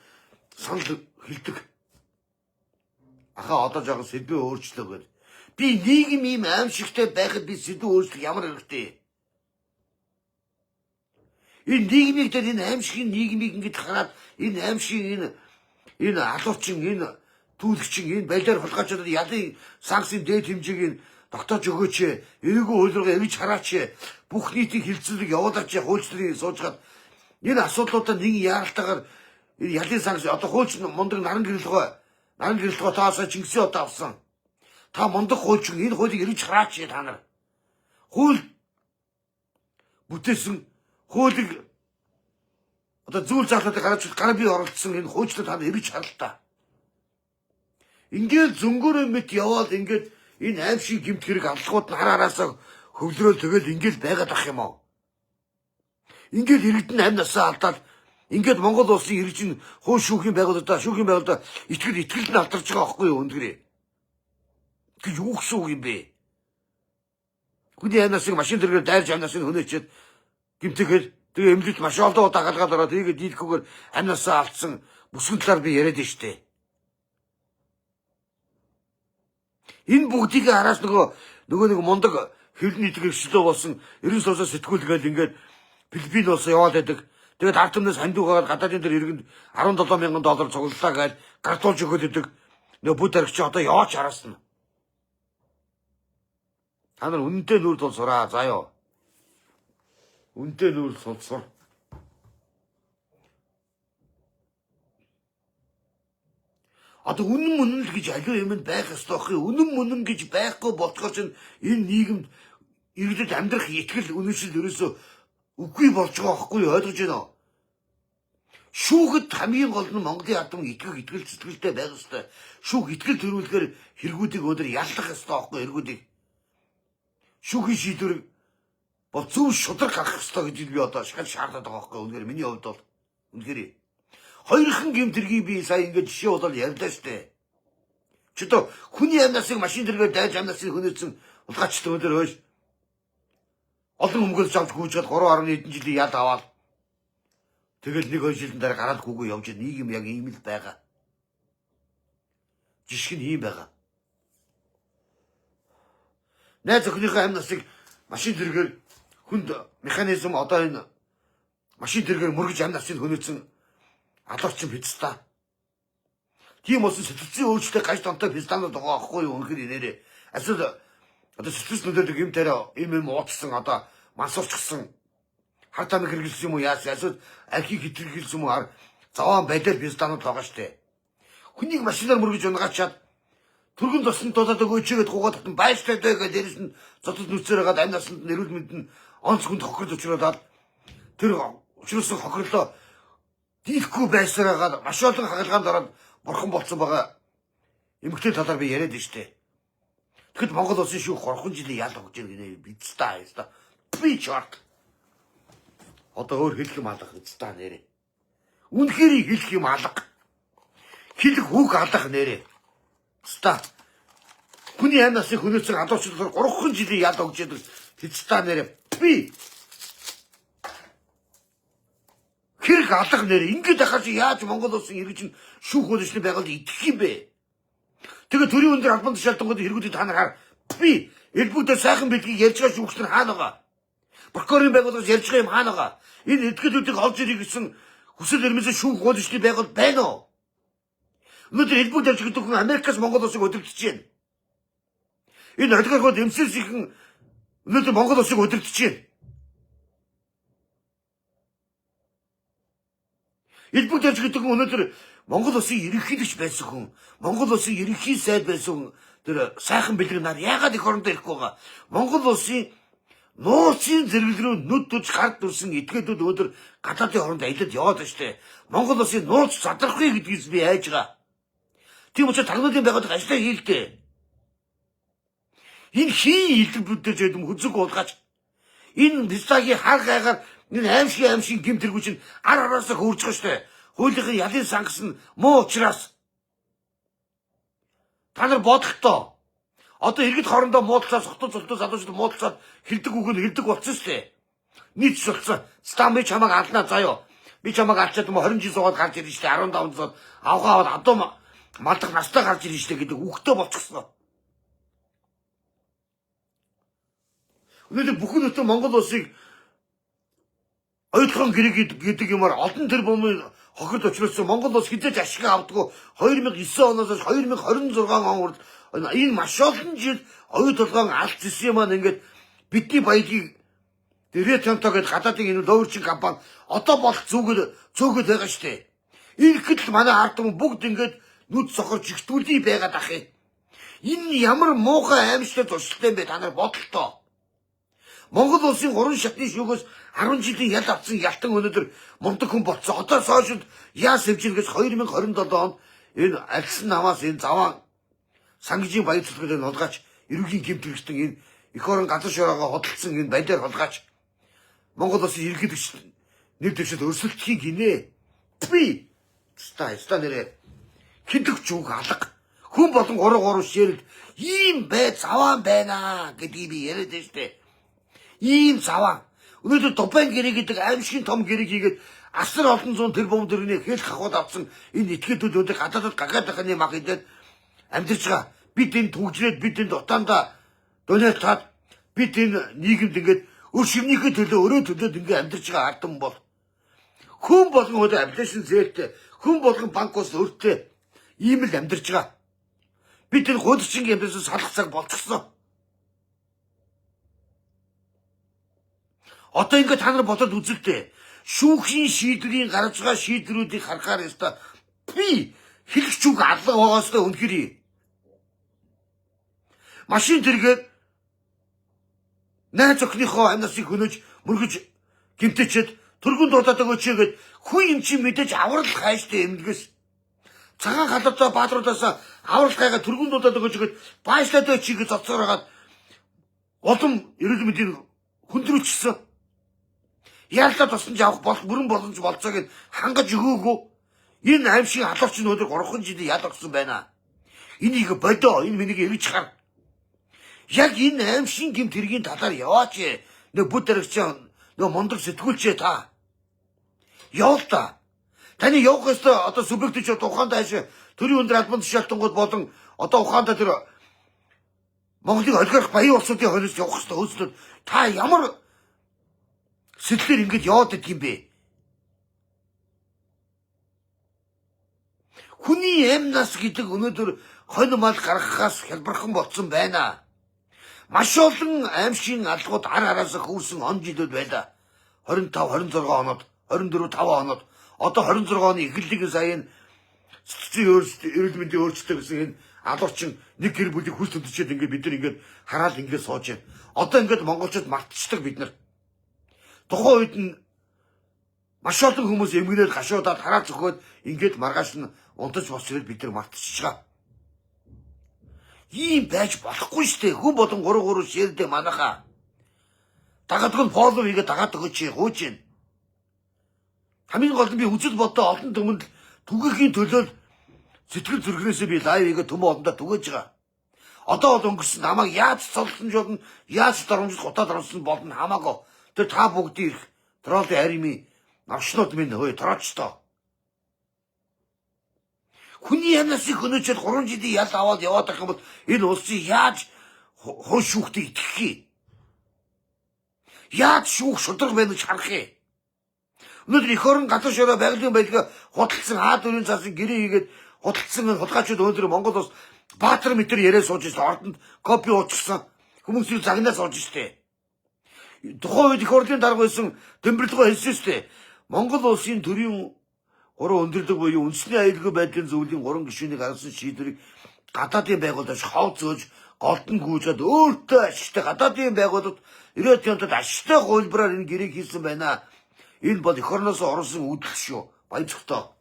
санал хэлдэг. Ахаа одоо жоохон сэдвээ өөрчлөө гэдэг. Би нийгэм ийм аимшигтай байхад би сэдвээ өөрчлөх ямар хэрэгтэй? Энэ нийгмийг дээр энэ аимшигын нийгмийг ингэж хараад энэ аимшигын энэ алуурчин энэ түүлэгчин энэ балиар хулгайчдад ялын санкцийн дээд хэмжээг тогтоож өгөөч. Эрэгүү хуулиараа эргэж хараач. Бүх нийтийн хилцүүлэг явуулаач. Хуульчлалыг суужгаад энэ асуудлуудаа нэг яаралтайгаар энэ ялын санкц одоо хуульч мундаг наран гэрэлгөө таасаа Чингисийн одоо авсан. Та мундаг хуульчин энэ хуулийг эргэж хараач та нар. Хууль бүтээсэн хуулийг одоо зүйл заалтуудыг гараа бий оролцсон энэ хуульчлал та нар эргэж харалтаа. Ингээд зөнгөөрөө мэт яваад ингээд энэ аимшиг гэмт хэрэг авлахууд нь хараараасаа хөвлөрөөл тэгэл ингээд байгаад ах юм аа. Ингээд иргэдэн амь насаа алдаад ингээд Монгол улсын иргэн хууль шүүхийн байгууллагаа итгэл нь алдарч байгаа байхгүй юу өндрээ. Тэг юу гэсэн үг юм бэ? Хүний амь насыг машин дэргээр дайрж амь насыг хөнөөчөөд гэмтэхээр тэгээ эмнэлэгт маш олон удаа галгаад ороод тэгээд дийлэхгүйгээр амь насаа алдсан бүсгэн талаар би яриад байна штэ. Энэ бүгдийг араас нөгөө мундаг хэрний итгэгчлөө болсон 90 сэтгүүлгээл ингээд Филиппин улс яваад байдаг. Тэгээд ард түмнээс хандуугаар гадаадын дээр иргэнд $17,000 цуглалаа гэж гартуулж өгöd идэг. Нөгөө бүд таригч одоо яваач хараасна. Та нар үнэнтэй нүрд бол сураа заяо. Үнэнтэй нүрд сур. Одоо үнэн л гэж аливаа юмд байх ёстой байхгүй. Үнэн гэж байхгүй болцохоор чинь энэ нийгэмд иргэдэд амьдрах итгэл үнэншил ерөөсөө үгүй болж байгаа байхгүй юу? Ойлгож байна уу? Шүүхэд хамгийн гол нь Монголын албан итгэл сэтгэлтэй байх ёстой. Шүүх итгэл төрүүлэхээр хэрэгүүдийг өндөр яллах ёстой аахгүй хэрэгүүдийг. Шүүхийн шийдвэр бол зөв шудраг гарах ёстой гэж би одоо шал шаардаад байгаа аахгүй. Үнэхээр миний хувьд бол үнэхээр хоёрхан гэмтэргийн би сая ингэж жишээ болол ярьлаа штэ. Чи то хүний амнасыг машин тэргээр дайж амнасыг хөнөөцсөн улгаачлаа өндөр хөөж. Олон өмгөл завж гүйжгээд 3.1 жилийн яд аваад тэгэл 1-2 жилийн дараа гараад гүгөө явж нийгэм яг ийм л байгаа. Жишг нь ийм байгаа. Найз охиныхоо амнасыг машин тэргээр хүнд механизм одоо энэ машин тэргээр мөргөж амнасыг хөнөөцсөн алуурчин биз та. Тийм болсон сэтгцийн өөрчлөлтөд гаж донтой пистанууд байгаа аахгүй юу өнөхөр нэрээ. Асууд одоо сэтгцэн нөлөөдөг юм тараа юм ууцсан одоо мансуурчсан хар тамиг хэрэглэсэн юм уу яасан асууд архийг хэтэрхийлсэн юм уу заваан байдал пистанууд байгаа штэ. Хүнийг машинаар мөргөж унгачаад түргэн тосны дулаад өгөөчгээд гугаад татсан байштай дэ гэж дээрэс нь зодод нүцээр хагаад амь насанд нэрүүл мэд нь онц хүнд хохирд учруулаад тэр учруулсан хохирлоо дийлэхгүй байсараагаад маш олон хагалгаанд ороод бурхан болцсон байгаа эмэгтэй талаар би яриад штэ. Тэгэхэд Монгол улсын шүүх 3 жилийн ял өгч ирнэ биз та яста. Би чарт. Одоо өөр хэлэх юм алга биз та нэрээ. Үнэхээр хэлэх юм алга. Хэлэх үг алга нэрээ. Ста. Хүний амнасыг хөнөөцсөн адуурчлалаар 3 жилийн ял өгч ирдэг биз та нэрээ. Би хэрэг алга нэрээ. Ингээд ахаж яаж Монгол улсын иргэн шүүх хөлөчний байгууллагад итгэх юм бэ? Тэгээ төрийн өндөр албан тушаалтангууд хэрэгүүдийг та нараар би элбүүдээр сайхан бэлгийг ярьж байгаа шүүгч нар хаана байгаа? Прокурорын байгууллагаас ярьж байгаа юм хаана байгаа? Энэ этгэлүүдийг олж ирэх гэсэн хүсэл эрмэлзэл шүүх хөлөчний байгууллага байна уу? Өнөөдөр элбүүд ярьж гэдэг хүн Америкаас Монгол улсыг удирдах чинь. Энэ олигархууд эмсэлсийнхэн өнөөдөр Монгол улсыг удирдах чинь. Элбүүд ярьж гэдэг хүн өнөөдөр Монгол улсын ерөнхийлөгч байсан хүн, Монгол улсын ерөнхий сайд байсан тэр сайхан бэлэг нар яагаад их орондоо ирэхгүй байгаа? Монгол улсын нууцын зэрэг рүү нүд түж гард дүрсэн этгээдүүд өнөөдөр гадаадын оронд аялаад яваад байна штэ. Монгол улсын нууц задрахгүй гэдгийгс би айж байгаа. Тийм учраас тагнуулын байгууллага ажиллаа хийлдэ. Энэ хий илэрбүүдээр жийдэм хүзэг уулгаач. Энэ бистагийн хар гайгаар энэ аимшиг гимтэргүй чинь ар араасаа хөрж байгаа штэ. Хуулийн ялын сангас нь муу учраас та нар бодохдоо одоо иргэд хоорондоо муудалцаад сохтууд залуучууд муудалцаад хилдэг үг нь хилдэг болчихсон шүү дээ. Нийт болцсон. Стам би чамайг алнаа заяо. Би чамайг алчаад 20 жил суугаад гарч ирж штэ 15 жил авгаа аваад одоо малдах настай гарч ирж штэ гэдэг үгтэй болчихсон. Өнөөдөр бүхэн өтө Монгол улсыг ойлгон гэрэг гэдэг юмар олон тэрбумын хохирд учруулсан Монгол улс хизээж ашиг авдаггүй 2009 оноос 2026 он хүртэл энэ маш олон жил оюу толгойн алдчихсан юм аа ингээд бидний баялагийг ретонто гэж гадаадын энэ лоурчин компани одоо бол зөөгөл байгаа штэ. Ирэхэд л манай ард түмэн бүгд ингээд нүд сохорч ихтүүлий байгаад ах юм. Энэ ямар муухай аимшигтай туршилттай юм бэ та нар бодлоо. Монгол улсын 3 шатны шүүгөөс 10 жилийн ял авсан ялтан өнөөдөр мундаг хүн болцсон. Одоо сошиал яа сэвжил гэж 2027 онд энэ альсан намаас энэ заваа сангижийн баяр цэцгэлээр нулгаач эрүүгийн гэмтэрэгчтэн энэ эх орон газар шороогоо хөдөлсөн энэ баялаар хулгаач Монгол улсын иргэдэгч нэр дэвшил өрсөлдөхийн гинэ. Би ста нэрэ хидэгч үг алга. Хүн болон 3 ширэл ийм бай заваан байна гэдгийг би яриад байна штэ. Ийм заваан. Өнөөдөр Дубайн гэрээ гэдэг аимшигын том гэрэг хийгээд асар олон зуун тэрбум төгрөгийн хэл хахууд авсан энэ этгээдүүд өдөр гадаадд гагаад байхны мах идээд амьдарч байгаа. Бид энэ түгжрээд бид энэ дутаандаа донеалтаад бид энэ нийгэмд ингээд өр шивнийхээ төлөө өрөө төлөөд ингээд амьдарч байгаа ард юм бол хүн болгон өдөр аппликейшн зээлтэй хүн болгон банк ус өртөө ийм л амьдарч байгаа. Бид энэ гудчин гэмтээс салах цаг болчихсон. Одоо ингээд та нар бодоод үзэлтэй. Шүүхийн шийдвэрийн гарч байгаа шийдвэрүүдийг харахаар яста би хэлэх зүг алга байгаастай үнэхээр. Машин тэргээд найз охиныхоо амнасыг хөнөөж мөргөж гэмтээчээд Төргөн дуудаад өгөөч гэд хүн юм чи мэдээж аврал хайштай эмнэлгээс цагаан халуутай баатруудаас аврал хайгаа төргөн дуудаад өгөөч гэд баашлаад өч гэж зоцоор хагаад улам эрүүл мэндийн хүндрүүлчихсэн. Яалаа туссан ч авах бүрэн боломж болцоо гэд хангаж өгөөгөө энэ аимшиг халуурч өнөөдөр 3 жилийн ял огсон байна. Энийг бодоо энэ миний эргэж хар. Яг энэ аимшиг гэмт хэргийн талаар яваач. Нэг бүд дэрэгч нэг мондог сэтгүүлчээ та. Явал та. Таны явах ёстой одоо субъективч ухаанд хайш төрийн өндөр албан тушаалтангууд болон одоо ухаанд тэр Монголыг олигарх баян улсуудын хойноос явах ёстой хөөслөд та ямар сэтгэлээр ингэж яваад идэх юм бэ? Хүний эмнас гэдэг өнөөдөр хонь мал гаргахаас хялбархан болсон байна. Маш олон аимшигын алгууд ар араас хөвсөн он жилүүд байлаа. 25, 26 оноод, 24, 5 оноод, одоо 26 оны эхлэлийг сая цэцгийн эрүүл мэндийн өөрчлөлт гэсэн энэ алуурчин нэг гэр бүлийг хүс төдчихэд ингээд бид нар ингээд хараад ингээд сууж байна. Одоо ингээд монголчууд мартчихдаг бид нар. Тухайн үед нь маш олон хүмүүс эмгэнээд гашуудаад хараа зөхөөд ингээд маргааш нь унтаж босчиход бид нар мартчихгаа. Ийм байж болохгүй штэ. Хүн болон 3 ширдэ манаха. Дагадаг нь фоллоу хийгээд дагаад өгөөч гууж гин. Хамгийн гол нь би үзэл бодоо олон түмэнд түгээхийн төлөө сэтгэл зүрхнээсээ би лайв хийгээд төмөө олондоо түгэж байгаа. Одоо бол өнгөрсөн намайг яаж цолсон ч болно, яаж дарамжлах утаад орсон болно хамаагүй. Тэр та бүгдийг тролли аримын навшнууд минь хөөе троочтой. Хүний янасыг хөнөөчөд 3 жилийн ял аваад яваад байх юм бол энэ улсыг яаж хойш шүүхтэй итгэх юм? Яаж шүүх шудраг байна гэж харах юм? Өнөөдөр эх орон гадар шороо байгалийн байлгаа худалдсан А4-ийн цаасан гэрээ хийгээд худалдсан хулгайчид өнөөдөр Монгол улс Баатар мэтэр яриа сууж ирсэн ордонд копи уучсан хүмүүсийн загнаас сууж штэ. Тухайн үед эх орлын дарга байсан Тэмбэрлэгөө хэлсэн штэ. Монгол улсын төрийн 3 өндөрлөг буюу үндэсний аюулгүй байдлын зөвлөлийн 3 гишүүнийг гаргасан шийдвэрийг гадаадын байгууллагад хов зөөж голдон гүйжээд өөртөө ашигтай гадаадын байгууллагад ирээд юмтад ашигтай хөлбраар энэ гэрээг хийсэн байна. Энэ бол эх орноос орсон үүдэл шүү. Баяцгтоо.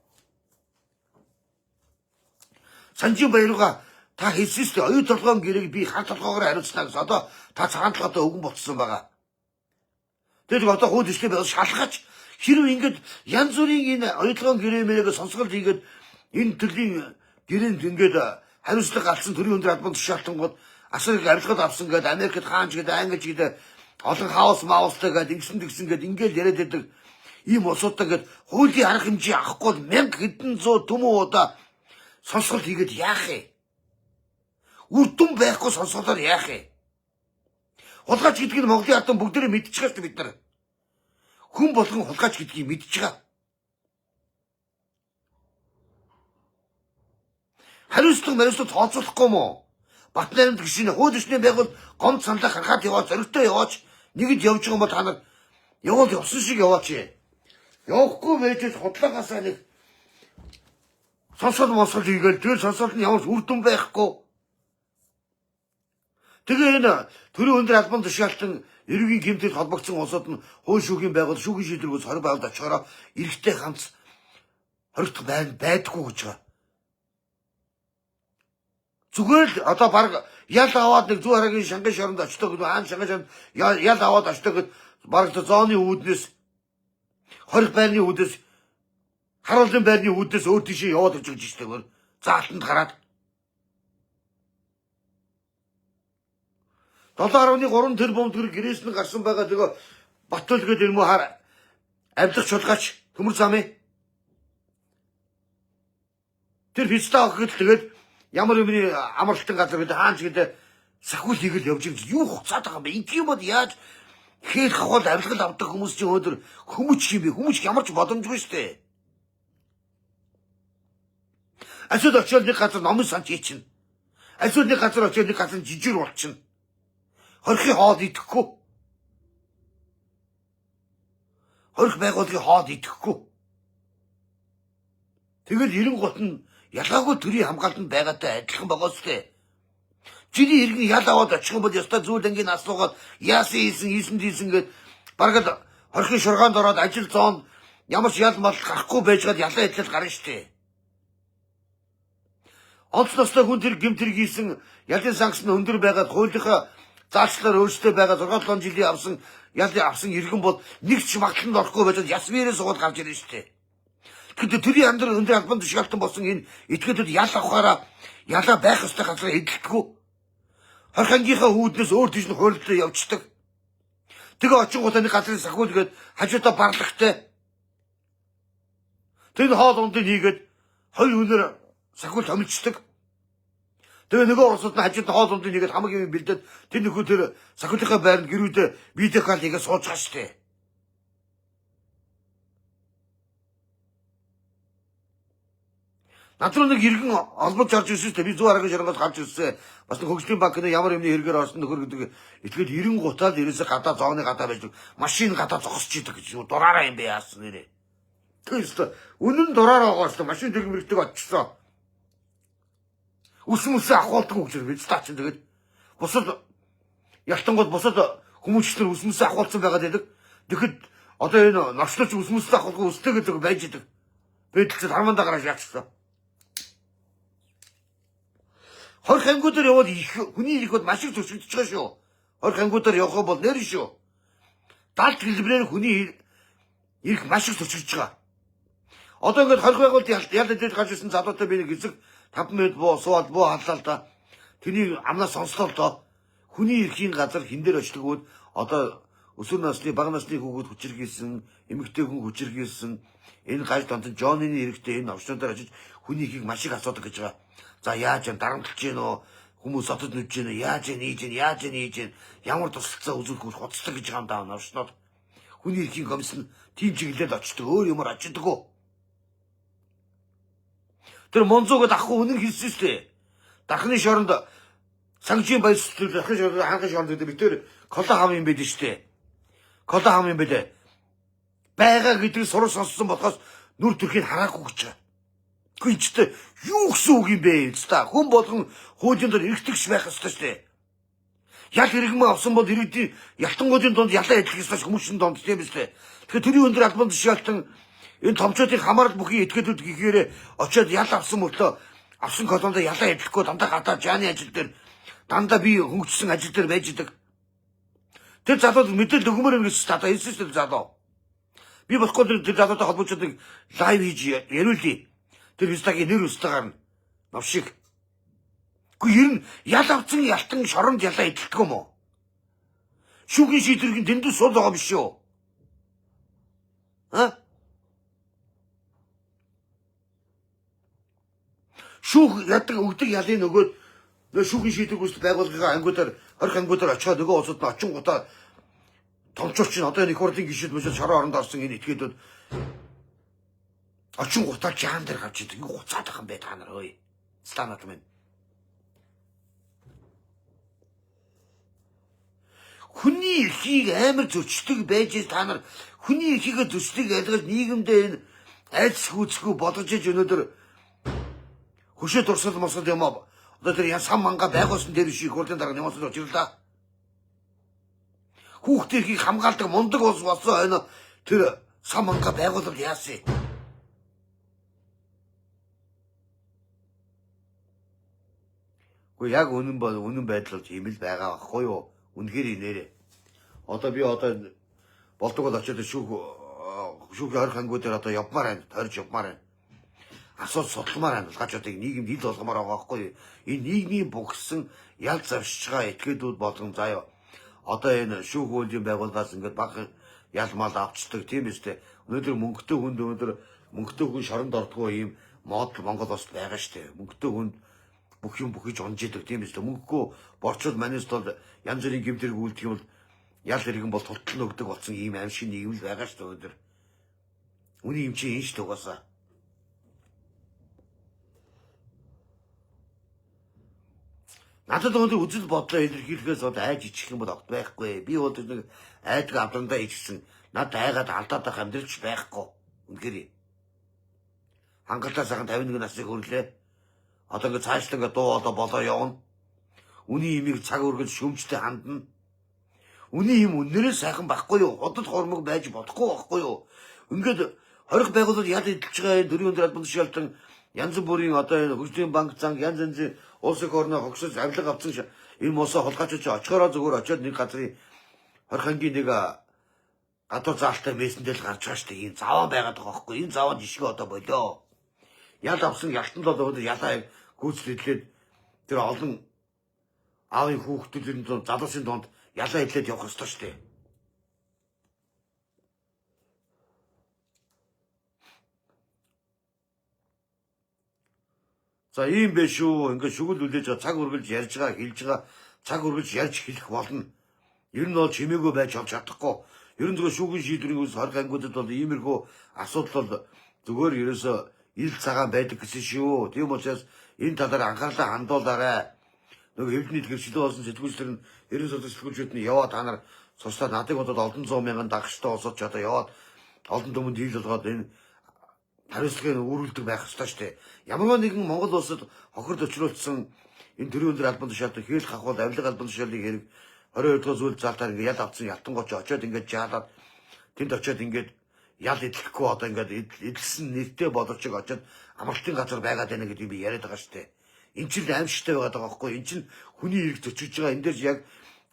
Санжин баярга та хэлсэн шүү дээ. Оюу толгойн гэрээг би хар толгоогоор хариуцлаа гэсэн. Одоо та цагаан толгойтой өгөн болцсон байгаа. Тэгээд одоо хууль төслөө байгаад шалгаж хэрвээ ингэж янз бүрийн энэ оюу толгойн гэрээмээрээ сонсголт хийгээд энэ төрлийн гэрээнд ингэж хариуцлага галсан төрийн өндөр албан тушаалтангууд асар их арилгад авсан гэдэг Америкт хаанч гэдэг Англич гэдэг олон хаус маустай гэдэг ингэсэн гэдэг ингээл яриад байдаг ийм улсуудаа гээд хуулийн арга хэмжээ авахгүй 1100 төмөө удаа сонсголт хийгээд яах вэ? Үрдүн байхгүй сонсголоор яах вэ? Хулгайч гэдгийг Монголын хатан бүгдээрээ мэдчихэж байгаа бид нар. Хүн болгон хулгайч гэдгийг мэдчихэж байгаа. Хариуцлага тооцоолохгүй мó? Батнайрамд гişний хууль ёсны байгуул гомд саналаа харахад яваа зоригтой яваач нэгэд явж байгаа юм бол та нар явал явсан шиг яваач. Явахгүй байж худлаагаасаа нэг сонсол хийгээл тэр сонсол нь ямар ч үр дүн байхгүй. Тэгээ энэ төрийн өндөр албан тушаалтан эрүүгийн гэмтэл холбогдсон улсууд нь хууль шүүхийн байгуул шүүхийн шийдвэргээс хориг байгуулалт очоороо эрэгтэй ганц хоригдох байдаггүй гэж байгаа. Зүгээр л одоо баг ял аваад нэг зүү харагийн Шангай шоронд очдог гэдэг хаан Шангай шоронд ял аваад очдог гэдэг баг зооны үүднээс хориг байрны үүдээс харуулын байрны үүдээс өөр тийшээ яваад очиж штеп. Заалтанд гараад 7.3 тэрбум төгрөг гэрээс нь гарсан байгаа тэгээ Батбол гэдэг юм уу амьдах чулгаач төмөр замын тэр фистаа өгөхөд тэгээд ямар юмны амралтын газар гэдэг хаанч гэдэг сахиул хийгээл явж байгаа юу хуцаад байгаа юм бэ? Инх юм бол яаж хээр хавал авилгал авдаг хүмүүс чинь өнөөдөр хүмүүч юм бэ? Хүмүүч ямар ч боломжгүй шүү дээ. Асууд очиод нэг газар номын санч хийчихнэ. Асууд нэг газар очиод нэг газар жижиг болчихно. Хорхи хоол идэхгүй. Хорх байгуулгын хоол идэхгүй. Тэгэл 90 нь ялгаагүй төрийн хамгаалтанд байгаатай адилхан байгаа сте. Чиний иргэн ял аваад очих юм бол ёстой зүйл ангийн асуугаад яасан хийсэн гэд бараг Хорхын шургаанд ороод ажил зоонд ямар ч ял мал гарахгүй байжгаад ялаа идэл гарна штэ. Онц настай хүн тэр гэмтэр гийсэн ялын санкц нь өндөр байгаад хуулийнхаа заалчлаар өөрсдөө байгаа 6-7 жилийн авсан иргэн бол нэг ч магадланд орохгүй байж ясвэрээ суугаад гарч ирнэ штэ. Тэгэхдээ тэрийн амьдрал өндөр албан тушаалтан болсон энэ этгээдүүд ял авахаараа ялаа байх ёстой газар эдэлдэггүй. Хорхангийнхаа хүүднээс өөр тийш нь хуурилдаа явцдаг. Тэгээ очингуудаа нэг газрын сахиулгээд хажуудаа барлагтай. Тэр хоол ундыг хийгээд хоёр үнээр сахиул томилчдаг. Тэгээ нөгөө орсууд нь хажууд хоол ундыг хийгээд хамаг юм бэлдээд тэр нөхөө тэр сахиулынхаа байранд гэрүүдээ видео кал хийгээд сууж байгаа штэ. Надруу нэг иргэн олбож гарч ирсэн шүү дээ. Би 100 арга шоронгоос гарч ирсэн. Бас нэг хөгжлийн банкны ямар юмны хэрэгээр орсон нөхөр гэдэг. Итгэл 90 гутаад ерөөсө гадаа зооны гадаа байж машин гадаа зогсож идэг гэж дураараа юм бэ яасан нэрээ. Тэгээс үнэн дураараа байгаа шүү. Машин дэлгэмэрдэг очсон. Үсмэсээ ахуулдаг гэж бид стач тэгээд бусад ялтангууд бусад хүмүүжлэр үсмэсээ ахуулсан байгаад байдаг. Тэгэхэд одоо энэ ночлооч үсмэсээ ахуулах үстэй гэдэг байж идэг. Бэдэлцэл хармандаа гараад яачсан. Хорх ангуудаар яваад хүний ирэхэд маш их зөрчигдөж байгаа шүү. Хорх ангуудаар явах бол нэр шүү. Далд хэлбэрээр хүний ирэх маш их зөрчигдөж байгаа. Одоо ингээд хорх байгуулт ял дээд гарч ирсэн залуутай би нэг хэсэг 5 минут буу сууад буу халлаа л да. Тэний амнаас сонслоо л доо. Хүний ирэхийн газар хин дээр очдгоод одоо өсвөр насны бага насны хүүхэд хүчирхийлсэн, эмэгтэй хүн хүчирхийлсэн энэ гаж донтон Джонны эрэхтэй энэ овчнуудаар очиж хүний ихийг маш их асуудаг гэж байгаа. За яаж юм дарамтлж гин үү хүмүүс отод нүж гин яаж хийж гин ямар тусалцаа үзүүлэх хуцдаг гэж байгаа юм даа навшнууд хүний эрхийн комисс нь тийм чиглэлд очдог өөр юмар очдоггүй. Тэр Монзогод ахгүй үнэн хэлсэн шүү дээ. Дахны шоронд санжийн баяс дахны шоронд хангын шоронд гэдэг бид тэр коло хам юм байдаг шүү дээ. Коло хам юм байлаа. Байгаа гэдэг сурал сонссон болохоос нүр төрхийг хараагүй гэж байгаа. Гүнчтэй юу гэсэн үг юм бэ? Хүн болгон хуулийн дор эргэтгэж байх ёстой шүү дээ. Ял иргэн авсан бол иргэдийн ялтангуудын донд ялаа идэх ёстой хүмүүсийн донд тийм биз дээ. Тэгэхээр тэрийн өндөр албан тушаалтан энэ томчуудын хамаарал бүхий этгээдүүд гэхээр очиод ял авсан мөртөө авсан колонд ялаа идэхгүй дандаа гадаа жааны ажил дээр дандаа би хөнгөцсөн ажил дээр байж идэг. Тэр залууд мэдээлэл өгмөр юм гэж одоо хэлсэн шүү дээ залуу. Би болохгүй тэр залуутай холбоочдыг лайв хийж яриулъя. Тэр вистагийн нэр өстэй гарна. Навшиг. Гэхдээ ер нь ял авцсан ялтан шоронд ялаа идэлдэг юм уу? Шүүхийн шийдвэрийн дэндүү сул байгаа биш үү? Шүүх ядаг өгдөг ялын нөгөөд шүүхийн шийдвэр гүйцэтгэх байгууллагын ангуудаар хорх ангуудаар очиход нөгөө улсад нь очин гутаа томчууч чинь одоо энэ их хурлын гишүүд мөчөд шороо оронд орсон энэ этгээдүүд очин гутаа жаан дээр гарч идэг. Юу хуцаад байгаа юм бэ та нар ơi. Станат минь. Хүний эрхийг амар зөрчдөг байж та нар хүний эрхийг зөрчдөг ялгаж нийгэмдээ айц хүүцгүй бодож иж өнөөдөр хөшөө дурсал мосод юм аа. Одоо тэр ясан манга байгуулсан дээр шиг хурлын дараа нэмээс очирлаа. Хүүхдээ эрхийг хамгаалдаг мундаг улс болсон хойно тэр сан манга байгуулалт яасан. Яг үнэн байдал бол ийм л байгаа байхгүй юу? Үнэхээр нэрээ. Одоо би болдог бол очиод шүүхийн хорх ангуудаар одоо явмаар байна. Тойрч явмаар байна. Асуулт судалмаар байна. Гажуудыг нийгэмд ил болгомоор байгаа байхгүй юу? Энэ нийгмийн бүгсэн ял завшиж байгаа этгээдүүд болгон заяа. Одоо энэ шүүх хуулийн байгууллагаас ингээд баг ял мал авчдаг тийм үстэй. Өнөөдөр мөнгөтэй хүн шоронд ордгоо ийм мод Монгол улсад байгаа штэ. Мөнгөтэй хүнд бүх юм бүхийж унжидаг тийм үстэй. Мөнгөгүй борчууд манайс бол янз бүрийн гэмтэрэг үйлдэх юм бол ял иргэн бол тултал өгдөг болсон ийм аим шиг нийгэм л байгаа штэ өнөөдөр. Үний юм чи энэ штэ угаасаа. Надад өнөөдөр үзэл бодлоо илэрхийлэхээс бол айж ичих юм бол огт байхгүй. Би бол нэг айдаг амландаа ичсэн. Над айгаад алдаад байх амьдралч байхгүй. Үнэхээр хангалттай сайхан 51 насыг хүрлээ. Одоо ингээд цаашлаа ингээд дуу одоо болоо явна. Үний имийг цаг үргэлж шөмжтэй хандна. Үний юм үннээрээ сайхан байхгүй юу? Хотод хормог байж бодохгүй байхгүй юу? Ингээд хорих байгууллагууд яд идэлж байгаа дөрвөн өндөр албан тушаалтан янз бүрийн одоо энэ хөгжлийн банк занг янз янзын улс их орны хогсож авилга авсан энэ мосоо холгаачч очихороо зүгээр очиод нэг газрын хорих ангийн нэг гадуур заалтай мессендэл гарч байгаа штэ ийм заваа байгаад байгаа байхгүй энэ заваа жишгээ одоо болоо ял авсан ялтанд бол ялаа гүйцэтгэхэд тэр олон аавын хүүхдүүдийн залуусын донд ялаа хэлээд явах ёстой штэ. За ийм биш шүү. Ингээд шүгэл үлээж байгаа цаг үргэлж ярьж байгаа хэлж байгаа цаг үргэлж ярьж хэлэх болно. Ер нь бол чимээгүй байж авч чадахгүй. Ер нь зөвхөн шүүгийн шийдвэрийн үс хорих ангиудад бол иймэрхүү асуудал бол зүгээр ерөөсө ил цагаан байдаг гэсэн шүү. Тийм учраас энэ талаар анхаарлаа хандуулаарай. Нөгөө хэвлэний гэрчлэл болсон сэтгүүлчдэр нь 90 сая сэтгүүлчүүд нь яваа та нар цуслаад надыг бодоод олон зуун мянган дагчтай олсод ч одоо яваад олон түмэнд дийл болгоод энэ хариуцлагыг үүрүүлдэг байх ёстой шүү дээ. Ямарваа нэгэн Монгол улсад хохирд өчрүүлсэн энэ төрийн өндөр албан тушаалд хэл хахуул авилга албан тушаалыг хэрэг 22 дугаар зүйл залтаар ингээд ял авсан ялтангооч очиод ингээд жаалаад тэнд очиод ингээд ял идэхгүй одоо ингээд эдэлсэн нэртэй боловч очиод амралтын газар байгаад байна гэдэг би яриад байгаа шүү дээ. Энд чинь аимшигтай байгаад байгаа байхгүй. Энд чинь хүний эрэг зөчөж байгаа. Энд дээр яг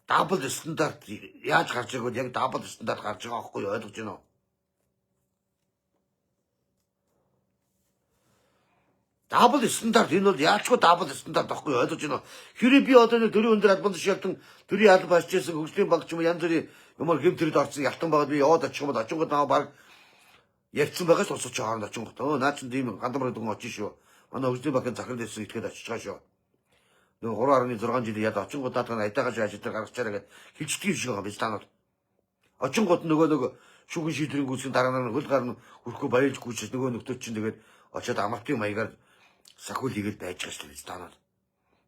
дабл стандарт яаж гарч байгааг бол яг дабл стандарт гарч байгаа байхгүй ойлгож байна уу? Дабл стандарт энэ бол яачгүй дабл стандарт байхгүй ойлгож байна уу? Хэрэв би одоо нэг төрийн өндөр албан тушаалтан төрийн алба басчихсан хөгжлийн банк ч юм янз бүрийн юмар гэмтрэд орсон ялтан байгаад би яваад очих юм бол очингод наа баг ярьсан байгаа ч усууч хаанд очингод наа чин тийм гандамар гэдэг очиж шүү. Манай хөгжлийн банкын захирал дэвсэн итгэхэд очиж байгаа шүү. Нөгөө 3.6 жилийн яд очингод даатгана айтаагаж ажил дээр гаргачаараа гэж хилчдгийг шиг байгаа биз таанууд. Очингод нөгөө шүүгийн шийдвэрийн гүйцэтгэх дараа нь хөл гарна хүрхгүй баяж гүйчээс нөгөө нөхдөө чинь тэгээд очиод амралтын маягаар сахиул хийгээд байж байгаа шүү дээ таанууд.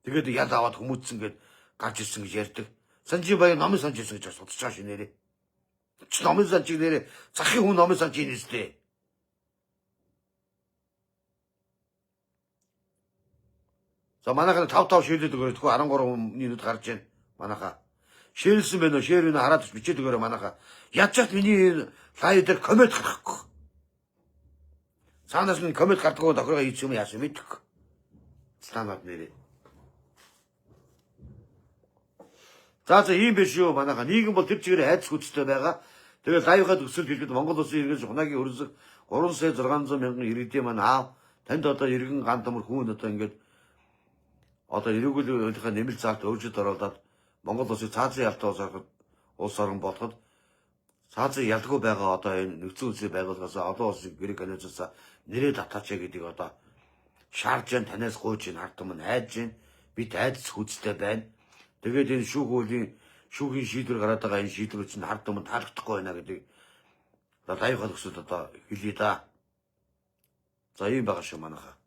Тэгээд яд аваад хүмүүцсэн гээд гарч ирсэн гэж ярьдаг. Санжи баяр номын санж ирсэн гэж судалж байгаа шүү нэрээ. Чи номын санжиг нэрээ захын хүн номын санж ийм нэстэй. За манайхаа 5 ширлээд өгөөрэй. Тэгвэл 13 минут гарч байна. Манайхаа ширлсэн байна уу? Ширийг хараад бичээд өгөөрэй манайхаа. Ядчаад миний лайв дээр коммент гаргахгүй. Цаанаас нь коммент гардаг бол охироо хийх юм яасан мэдэхгүй. Стандарт нэрээ. За ийм биш юу манайхаа. Нийгэм бол тэр чигээр айдас хүчтэй байгаа. Тэгээд лайвхад өсөлт хэлгээд Монгол улсын иргэн хунагийн өрсөг 3 сая 600 мянган иргэдийн маань аав танд одоо иргэн гандамар хүн одоо ингээд одоо эрүүгийн үйлийнхээ нэмэлт заалт өөрчлөлт оруулаад Монгол улсыг цаазын ялтаа улс орн болгоход цаазын ялгүй байгаа одоо энэ нөхцөл үйлсийг байгуулгаас олон улсын гэрэг каналзаас нэрээ татаачаа гэдгийг одоо шаарж जैन танаас гуйж ин ард юм айж जैन бид айдас хүчтэй байна. Тэгээд энэ шүүхийн шийдвэр гараад байгаа энэ шийдвэр чинь ард юм таалагдахгүй байна гэдэг одоо лайв холгосод одоо хэлье да. За ийм байгаа шүү манайхаа.